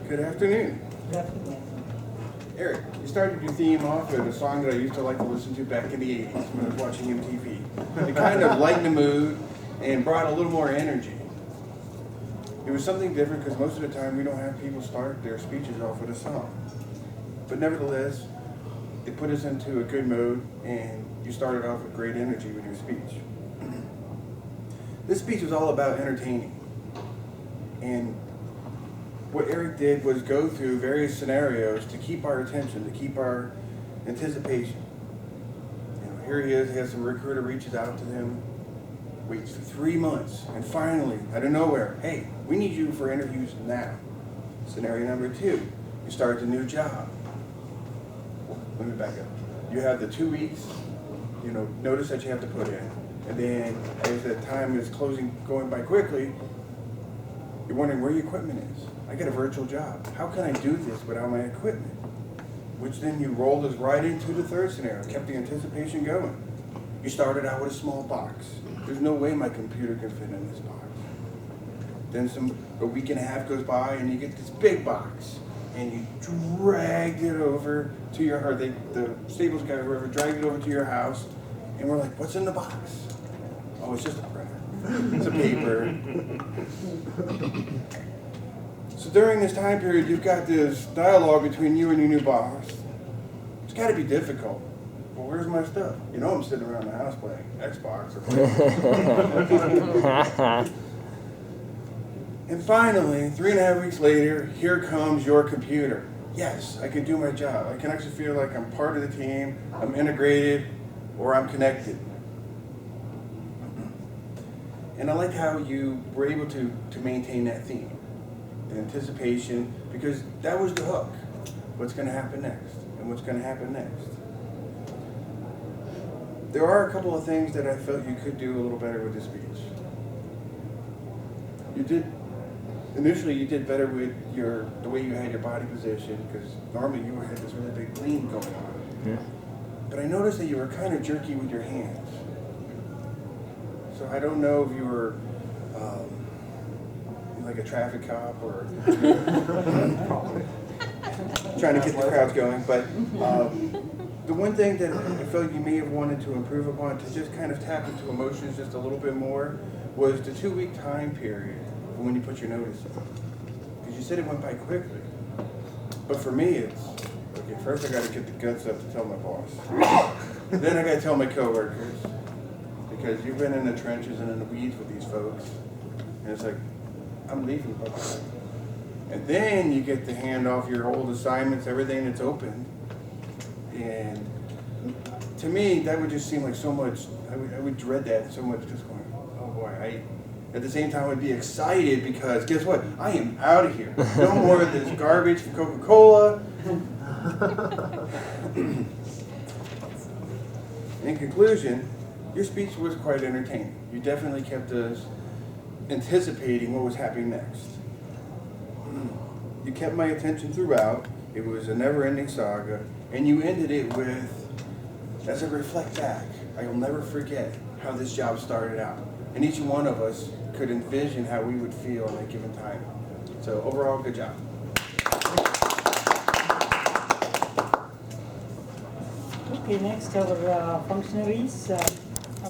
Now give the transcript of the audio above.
Good afternoon. Good afternoon. Erik, you started your theme off with a song that I used to like to listen to back in the 80s when I was watching MTV. It kind of lightened the mood and brought a little more energy. It was something different because most of the time we don't have people start their speeches off with a song. But nevertheless, it put us into a good mood and you started off with great energy with your speech. This speech was all about entertaining. And what Erik did was go through various scenarios to keep our attention, to keep our anticipation. You know, here he is, he has some recruiter reaches out to him, waits for 3 months, and finally, out of nowhere, hey, we need you for interviews now. Scenario number 2, you start a new job. Let me back up. You have the 2 weeks, notice that you have to put in. And then as the time is going by quickly, you're wondering where your equipment is. I got a virtual job. How can I do this without my equipment? Which then you rolled us right into the 3rd scenario, kept the anticipation going. You started out with a small box. There's no way my computer can fit in this box. Then a week and a half goes by and you get this big box. And you dragged it over to the Staples guy or whoever dragged it over to your house. And we're like, what's in the box? Oh, it's just a printer. It's a paper. So during this time period, you've got this dialogue between you and your new boss. It's got to be difficult. Well, where's my stuff? I'm sitting around the house playing Xbox or playing. And finally, 3.5 weeks later, here comes your computer. Yes, I can do my job. I can actually feel like I'm part of the team, I'm integrated, or I'm connected. And I like how you were able to maintain that theme, the anticipation, because that was the hook. What's going to happen next? And what's going to happen next? There are a couple of things that I felt you could do a little better with this speech. Initially you did better with the way you had your body position, because normally you had this really big lean going on. Yeah. But I noticed that you were kind of jerky with your hands. So I don't know if you were like a traffic cop or trying to get the crowds going, but the one thing that I felt you may have wanted to improve upon, to just kind of tap into emotions just a little bit more, was the 2-week time period from when you put your notice in. Because you said it went by quickly. But for me, it's, okay, first I got to get the guts up to tell my boss. Then I got to tell my coworkers. Because you've been in the trenches and in the weeds with these folks. And it's like, I'm leaving. And then you get to hand off your old assignments, everything that's open. And to me, that would just seem like so much, I would dread that so much, just going, oh boy. At the same time, I'd be excited because guess what? I am out of here. No more of this garbage from Coca-Cola. In conclusion, your speech was quite entertaining. You definitely kept us anticipating what was happening next. You kept my attention throughout. It was a never-ending saga. And you ended it with, as I reflect back, I will never forget how this job started out. And each one of us could envision how we would feel at a given time. So overall, good job. Okay, next our functionaries.